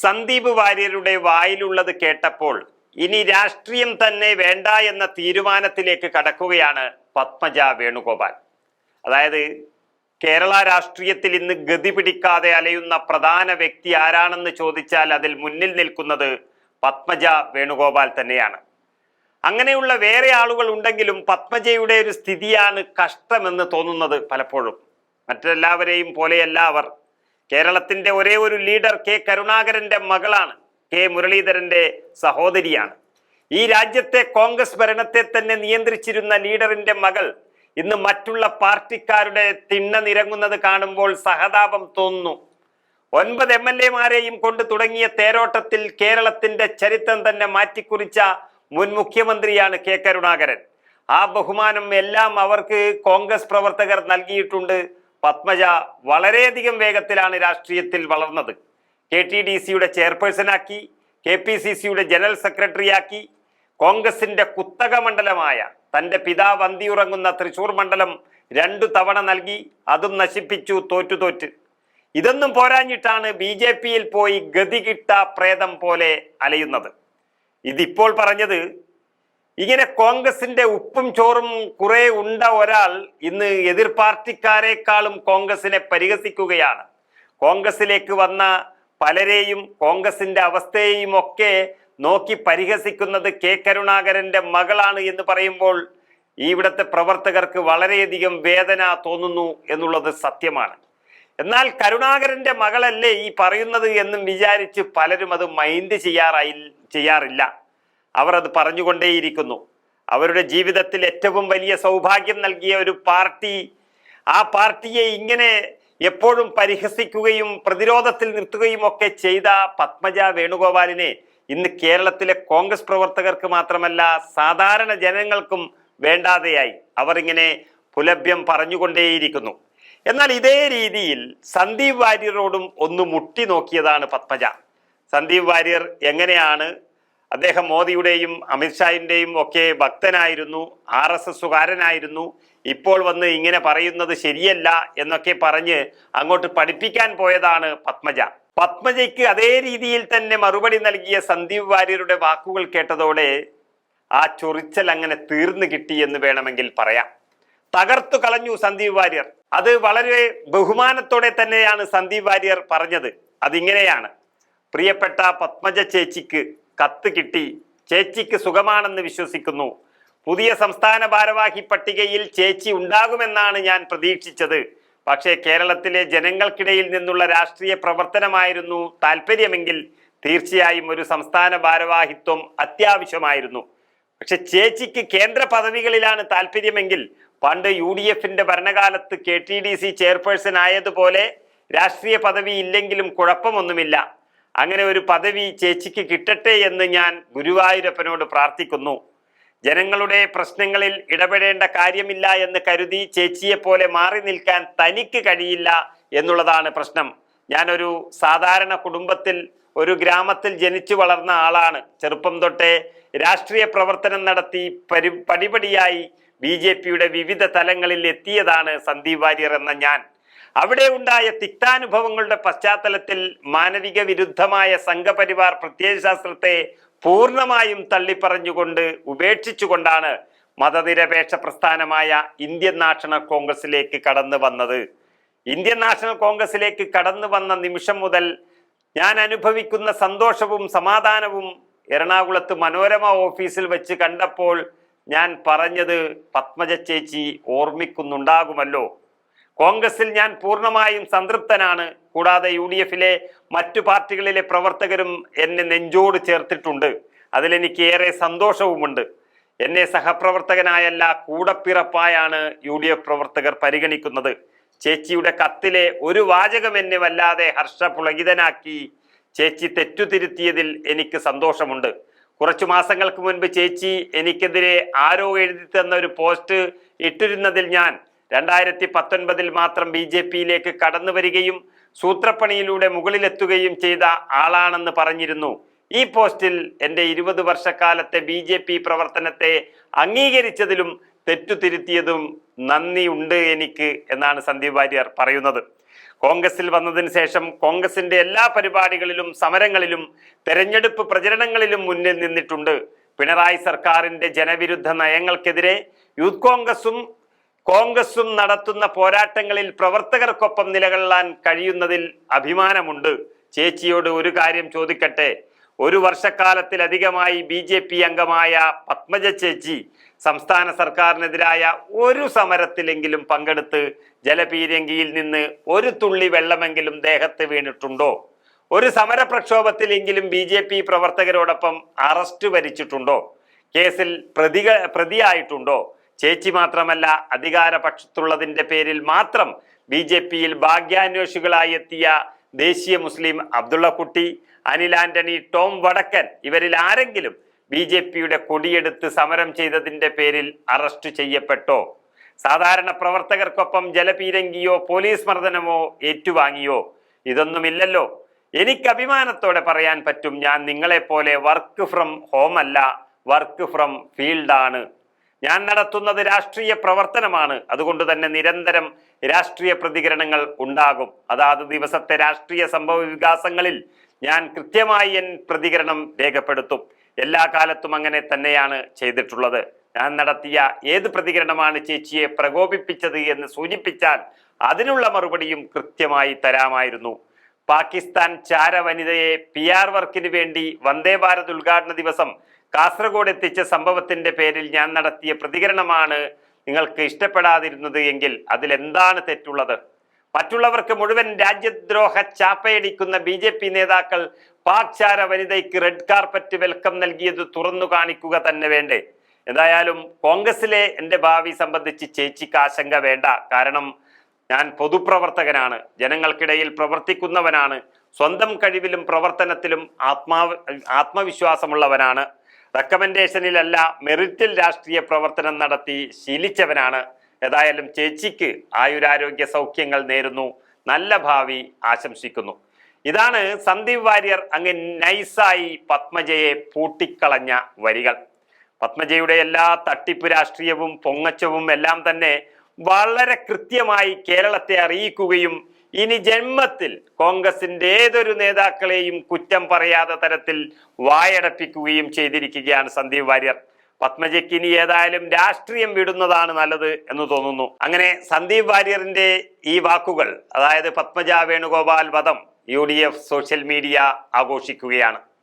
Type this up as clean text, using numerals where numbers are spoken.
സന്ദീപ് വാര്യരുടെ വായിലുള്ളത് കേട്ടപ്പോൾ ഇനി രാഷ്ട്രീയം തന്നെ വേണ്ട എന്ന തീരുമാനത്തിലേക്ക് കടക്കുകയാണ് പത്മജ വേണുഗോപാൽ. അതായത് കേരള രാഷ്ട്രീയത്തിൽ ഇന്ന് ഗതി പിടിക്കാതെ അലയുന്ന പ്രധാന വ്യക്തി ആരാണെന്ന് ചോദിച്ചാൽ അതിൽ മുന്നിൽ നിൽക്കുന്നത് പത്മജ വേണുഗോപാൽ തന്നെയാണ്. അങ്ങനെയുള്ള വേറെ ആളുകൾ ഉണ്ടെങ്കിലും പത്മജയുടെ ഒരു സ്ഥിതിയാണ് കഷ്ടമെന്ന് തോന്നുന്നത് പലപ്പോഴും. മറ്റെല്ലാവരെയും പോലെയല്ല അവർ. കേരളത്തിന്റെ ഒരേ ഒരു ലീഡർ കെ കരുണാകരന്റെ മകളാണ്, കെ മുരളീധരന്റെ സഹോദരിയാണ്. ഈ രാജ്യത്തെ കോൺഗ്രസ് ഭരണത്തെ തന്നെ നിയന്ത്രിച്ചിരുന്ന ലീഡറിന്റെ മകൾ ഇന്ന് മറ്റുള്ള പാർട്ടിക്കാരുടെ തിണ്ണ നിരങ്ങുന്നത് കാണുമ്പോൾ സഹതാപം തോന്നുന്നു. 9 MLA-മാരെയും കൊണ്ട് തുടങ്ങിയ തേരോട്ടത്തിൽ കേരളത്തിന്റെ ചരിത്രം തന്നെ മാറ്റിക്കുറിച്ച മുൻ മുഖ്യമന്ത്രിയാണ് കെ കരുണാകരൻ. ആ ബഹുമാനം എല്ലാം അവർക്ക് കോൺഗ്രസ് പ്രവർത്തകർ നൽകിയിട്ടുണ്ട്. പത്മജ വളരെയധികം വേഗത്തിലാണ് രാഷ്ട്രീയത്തിൽ വളർന്നത്. KTDCയുടെ ചെയർപേഴ്സണാക്കി, KPCCയുടെ ജനറൽ സെക്രട്ടറിയാക്കി, കോൺഗ്രസിന്റെ കുത്തക മണ്ഡലമായ തന്റെ പിതാവ് അന്തിയുറങ്ങുന്ന തൃശൂർ മണ്ഡലം 2 തവണ നൽകി, അതും നശിപ്പിച്ചു, തോറ്റു. ഇതൊന്നും പോരാഞ്ഞിട്ടാണ് BJP-യിൽ പോയി ഗതികിട്ട പ്രേതം പോലെ അലയുന്നത്. ഇതിപ്പോൾ പറഞ്ഞത് ഇങ്ങനെ കോൺഗ്രസിന്റെ ഉപ്പും ചോറും കുറെ ഉണ്ട ഒരാൾ ഇന്ന് എതിർ പാർട്ടിക്കാരെക്കാളും കോൺഗ്രസിനെ പരിഹസിക്കുകയാണ്. കോൺഗ്രസിലേക്ക് വന്ന പലരെയും കോൺഗ്രസിന്റെ അവസ്ഥയെയും ഒക്കെ നോക്കി പരിഹസിക്കുന്നത് കെ കരുണാകരന്റെ മകളാണ് എന്ന് പറയുമ്പോൾ ഇവിടുത്തെ പ്രവർത്തകർക്ക് വളരെയധികം വേദന തോന്നുന്നു എന്നുള്ളത് സത്യമാണ്. എന്നാൽ കരുണാകരന്റെ മകളല്ലേ ഈ പറയുന്നത് എന്നും വിചാരിച്ച് പലരും അത് മൈൻഡ് ചെയ്യാറില്ല. അവർ അത് പറഞ്ഞുകൊണ്ടേയിരിക്കുന്നു. അവരുടെ ജീവിതത്തിൽ ഏറ്റവും വലിയ സൗഭാഗ്യം നൽകിയ ഒരു പാർട്ടി, ആ പാർട്ടിയെ ഇങ്ങനെ എപ്പോഴും പരിഹസിക്കുകയും പ്രതിരോധത്തിൽ നിർത്തുകയും ഒക്കെ ചെയ്ത പത്മജ വേണുഗോപാലിനെ ഇന്ന് കേരളത്തിലെ കോൺഗ്രസ് പ്രവർത്തകർക്ക് മാത്രമല്ല സാധാരണ ജനങ്ങൾക്കും വേണ്ടാതെയായി. അവർ ഇങ്ങനെ പുലഭ്യം പറഞ്ഞുകൊണ്ടേയിരിക്കുന്നു. എന്നാൽ ഇതേ രീതിയിൽ സന്ദീപ് വാര്യരോടും ഒന്ന് മുട്ടി നോക്കിയതാണ് പത്മജ. സന്ദീപ് വാര്യർ എങ്ങനെയാണ്, അദ്ദേഹം മോദിയുടെയും അമിത്ഷായിന്റെയും ഒക്കെ ഭക്തനായിരുന്നു, RSSകാരനായിരുന്നു, ഇപ്പോൾ വന്ന് ഇങ്ങനെ പറയുന്നത് ശരിയല്ല എന്നൊക്കെ പറഞ്ഞ് അങ്ങോട്ട് പഠിപ്പിക്കാൻ പോയതാണ് പത്മജ. പത്മജയ്ക്ക് അതേ രീതിയിൽ തന്നെ മറുപടി നൽകിയ സന്ദീപ് വാര്യരുടെ വാക്കുകൾ കേട്ടതോടെ ആ ചൊറിച്ചൽ അങ്ങനെ തീർന്നു കിട്ടി എന്ന് വേണമെങ്കിൽ പറയാം. തകർത്തു കളഞ്ഞു സന്ദീപ് വാര്യർ. അത് വളരെ ബഹുമാനത്തോടെ തന്നെയാണ് സന്ദീപ് വാര്യർ പറഞ്ഞത്. അതിങ്ങനെയാണ്: പ്രിയപ്പെട്ട പത്മജ ചേച്ചിക്ക് കത്ത് കിട്ടി, ചേച്ചിക്ക് സുഖമാണെന്ന് വിശ്വസിക്കുന്നു. പുതിയ സംസ്ഥാന ഭാരവാഹി പട്ടികയിൽ ചേച്ചി ഉണ്ടാകുമെന്നാണ് ഞാൻ പ്രതീക്ഷിച്ചത്. പക്ഷേ കേരളത്തിലെ ജനങ്ങൾക്കിടയിൽ നിന്നുള്ള രാഷ്ട്രീയ പ്രവർത്തനമായിരുന്നു താല്പര്യമെങ്കിൽ തീർച്ചയായും ഒരു സംസ്ഥാന ഭാരവാഹിത്വം അത്യാവശ്യമായിരുന്നു. പക്ഷെ ചേച്ചിക്ക് കേന്ദ്ര പദവികളിലാണ് താല്പര്യമെങ്കിൽ പണ്ട് UDF-ന്റെ ഭരണകാലത്ത് KTDC ചെയർപേഴ്സൺ ആയതുപോലെ രാഷ്ട്രീയ പദവി ഇല്ലെങ്കിലും കുഴപ്പമൊന്നുമില്ല. അങ്ങനെ ഒരു പദവി ചേച്ചിക്ക് കിട്ടട്ടെ എന്ന് ഞാൻ ഗുരുവായൂരപ്പനോട് പ്രാർത്ഥിക്കുന്നു. ജനങ്ങളുടെ പ്രശ്നങ്ങളിൽ ഇടപെടേണ്ട കാര്യമില്ല എന്ന് കരുതി ചേച്ചിയെ പോലെ മാറി നിൽക്കാൻ തനിക്ക് കഴിയില്ല എന്നുള്ളതാണ് പ്രശ്നം. ഞാനൊരു സാധാരണ കുടുംബത്തിൽ, ഒരു ഗ്രാമത്തിൽ ജനിച്ചു വളർന്ന ആളാണ്. ചെറുപ്പം തൊട്ടേ രാഷ്ട്രീയ പ്രവർത്തനം നടത്തി പടിപടിയായി BJP-യുടെ വിവിധ തലങ്ങളിൽ എത്തിയതാണ് സന്ദീപ് വാര്യർ എന്ന ഞാൻ. അവിടെ ഉണ്ടായ തിക്താനുഭവങ്ങളുടെ പശ്ചാത്തലത്തിൽ മാനവിക വിരുദ്ധമായ സംഘപരിവാർ പ്രത്യയശാസ്ത്രത്തെ പൂർണ്ണമായും തള്ളിപ്പറഞ്ഞുകൊണ്ട് ഉപേക്ഷിച്ചുകൊണ്ടാണ് മതനിരപേക്ഷ പ്രസ്ഥാനമായ ഇന്ത്യൻ നാഷണൽ കോൺഗ്രസിലേക്ക് കടന്നു വന്നത്. ഇന്ത്യൻ നാഷണൽ കോൺഗ്രസിലേക്ക് കടന്നു വന്ന നിമിഷം മുതൽ ഞാൻ അനുഭവിക്കുന്ന സന്തോഷവും സമാധാനവും എറണാകുളത്ത് മനോരമ ഓഫീസിൽ വെച്ച് കണ്ടപ്പോൾ ഞാൻ പറഞ്ഞത് പത്മജ ചേച്ചി ഓർമ്മിക്കുന്നുണ്ടാകുമല്ലോ. കോൺഗ്രസിൽ ഞാൻ പൂർണ്ണമായും സംതൃപ്തനാണ്. കൂടാതെ UDF-ലെ മറ്റു പാർട്ടികളിലെ പ്രവർത്തകരും എന്നെ നെഞ്ചോട് ചേർത്തിട്ടുണ്ട്. അതിലെനിക്ക് ഏറെ സന്തോഷവുമുണ്ട്. എന്നെ സഹപ്രവർത്തകനായല്ല കൂടപ്പിറപ്പായാണ് UDF പ്രവർത്തകർ പരിഗണിക്കുന്നത്. ചേച്ചിയുടെ കത്തിലെ ഒരു വാചകം എന്നെ വല്ലാതെ ഹർഷപുളകിതനാക്കി. ചേച്ചി തെറ്റുതിരുത്തിയതിൽ എനിക്ക് സന്തോഷമുണ്ട്. കുറച്ചു മാസങ്ങൾക്ക് മുൻപ് ചേച്ചി എനിക്കെതിരെ ആരോ എഴുതി തന്ന ഒരു പോസ്റ്റ് ഇട്ടിരുന്നതിൽ ഞാൻ 2019 മാത്രം BJP-യിലേക്ക് കടന്നു വരികയും സൂത്രപ്പണിയിലൂടെ മുകളിലെത്തുകയും ചെയ്ത ആളാണെന്ന് പറഞ്ഞിരുന്നു. ഈ പോസ്റ്റിൽ എൻ്റെ 20 വർഷക്കാലത്തെ BJP പ്രവർത്തനത്തെ അംഗീകരിച്ചതിലും തെറ്റുതിരുത്തിയതും നന്ദിയുണ്ട് എനിക്ക് എന്നാണ് സന്ദീപ് വാര്യർ പറയുന്നത്. കോൺഗ്രസിൽ വന്നതിന് ശേഷം കോൺഗ്രസിന്റെ എല്ലാ പരിപാടികളിലും സമരങ്ങളിലും തെരഞ്ഞെടുപ്പ് പ്രചരണങ്ങളിലും മുന്നിൽ നിന്നിട്ടുണ്ട്. പിണറായി സർക്കാരിന്റെ ജനവിരുദ്ധ നയങ്ങൾക്കെതിരെ യൂത്ത് കോൺഗ്രസും നടത്തുന്ന പോരാട്ടങ്ങളിൽ പ്രവർത്തകർക്കൊപ്പം നിലകൊള്ളാൻ കഴിയുന്നതിൽ അഭിമാനമുണ്ട്. ചേച്ചിയോട് ഒരു കാര്യം ചോദിക്കട്ടെ. ഒരു വർഷക്കാലത്തിലധികമായി BJP അംഗമായ പത്മജ ചേച്ചി സംസ്ഥാന സർക്കാരിനെതിരായ ഒരു സമരത്തിലെങ്കിലും പങ്കെടുത്ത് ജലപീരങ്കിയിൽ നിന്ന് ഒരു തുള്ളി വെള്ളമെങ്കിലും ദേഹത്ത് വീണിട്ടുണ്ടോ? ഒരു സമര പ്രക്ഷോഭത്തിലെങ്കിലും BJP പ്രവർത്തകരോടൊപ്പം അറസ്റ്റ് വരിച്ചിട്ടുണ്ടോ? കേസിൽ പ്രതിയായിട്ടുണ്ടോ? ചേച്ചി മാത്രമല്ല, അധികാരപക്ഷത്തുള്ളതിന്റെ പേരിൽ മാത്രം BJPയിൽ ഭാഗ്യാന്വേഷികളായി എത്തിയ ദേശീയ മുസ്ലിം അബ്ദുള്ളക്കുട്ടി, അനിൽ ആന്റണി, ടോം വടക്കൻ ഇവരിൽ ആരെങ്കിലും BJPയുടെ കൊടിയെടുത്ത് സമരം ചെയ്തതിന്റെ പേരിൽ അറസ്റ്റ് ചെയ്യപ്പെട്ടോ? സാധാരണ പ്രവർത്തകർക്കൊപ്പം ജലപീരങ്കിയോ പോലീസ് മർദ്ദനമോ ഏറ്റുവാങ്ങിയോ? ഇതൊന്നുമില്ലല്ലോ. എനിക്ക് അഭിമാനത്തോടെ പറയാൻ പറ്റും, ഞാൻ നിങ്ങളെപ്പോലെ വർക്ക് ഫ്രം ഹോം അല്ല, വർക്ക് ഫ്രം ഫീൽഡാണ്. ഞാൻ നടത്തുന്നത് രാഷ്ട്രീയ പ്രവർത്തനമാണ്. അതുകൊണ്ട് തന്നെ നിരന്തരം രാഷ്ട്രീയ പ്രതികരണങ്ങൾ ഉണ്ടാകും. അതാത് ദിവസത്തെ രാഷ്ട്രീയ സംഭവ വികാസങ്ങളിൽ ഞാൻ കൃത്യമായി പ്രതികരണം രേഖപ്പെടുത്തും. എല്ലാ കാലത്തും അങ്ങനെ തന്നെയാണ് ചെയ്തിട്ടുള്ളത്. ഞാൻ നടത്തിയ ഏത് പ്രതികരണമാണ് ചേച്ചിയെ പ്രകോപിപ്പിച്ചത് എന്ന് സൂചിപ്പിച്ചാൽ അതിനുള്ള മറുപടിയും കൃത്യമായി തരാമായിരുന്നു. പാകിസ്ഥാൻ ചാരവനിതയെ PR വർക്കിന് വേണ്ടി വന്ദേ ഭാരത് ഉദ്ഘാടന ദിവസം കാസർഗോഡ് എത്തിച്ച സംഭവത്തിന്റെ പേരിൽ ഞാൻ നടത്തിയ പ്രതികരണമാണ് നിങ്ങൾക്ക് ഇഷ്ടപ്പെടാതിരുന്നത് എങ്കിൽ അതിലെന്താണ് തെറ്റുള്ളത്? മറ്റുള്ളവർക്ക് മുഴുവൻ രാജ്യദ്രോഹ ചാപ്പയടിക്കുന്ന BJP നേതാക്കൾ പാക് ചാര വനിതയ്ക്ക് റെഡ് കാർപ്പറ്റ് വെൽക്കം നൽകിയത് തുറന്നു കാണിക്കുക തന്നെ വേണ്ടേ? എന്തായാലും കോൺഗ്രസിലെ എൻ്റെ ഭാവി സംബന്ധിച്ച് ചേച്ചിക്ക് ആശങ്ക വേണ്ട. കാരണം ഞാൻ പൊതുപ്രവർത്തകനാണ്, ജനങ്ങൾക്കിടയിൽ പ്രവർത്തിക്കുന്നവനാണ്, സ്വന്തം കഴിവിലും പ്രവർത്തനത്തിലും ആത്മവിശ്വാസമുള്ളവനാണ്, റെക്കമെൻഡേഷനിലല്ല മെറിറ്റിൽ രാഷ്ട്രീയ പ്രവർത്തനം നടത്തി ശീലിച്ചവനാണ്. ഏതായാലും ചേച്ചിക്ക് ആയുരാരോഗ്യ സൗഖ്യങ്ങൾ നേരുന്നു, നല്ല ഭാവി ആശംസിക്കുന്നു. ഇതാണ് സന്ദീപ് വാര്യർ അങ്ങ് നൈസായി പത്മജയെ പൂട്ടിക്കളഞ്ഞ വരികൾ. പത്മജയുടെ എല്ലാ തട്ടിപ്പ് രാഷ്ട്രീയവും പൊങ്ങച്ചവും എല്ലാം തന്നെ വളരെ കൃത്യമായി കേരളത്തെ അറിയിക്കുകയും ഇനി ജന്മത്തിൽ കോൺഗ്രസിന്റെ ഏതൊരു നേതാക്കളെയും കുറ്റം പറയാത്ത തരത്തിൽ വായടപ്പിക്കുകയും ചെയ്തിരിക്കുകയാണ് സന്ദീപ് വാര്യർ. പത്മജയ്ക്ക് ഇനി ഏതായാലും രാഷ്ട്രീയം വിടുന്നതാണ് നല്ലത് എന്ന് തോന്നുന്നു. അങ്ങനെ സന്ദീപ് വാര്യറിന്റെ ഈ വാക്കുകൾ, അതായത് പത്മജ വേണുഗോപാൽ വധം, UDF സോഷ്യൽ മീഡിയ ആഘോഷിക്കുകയാണ്.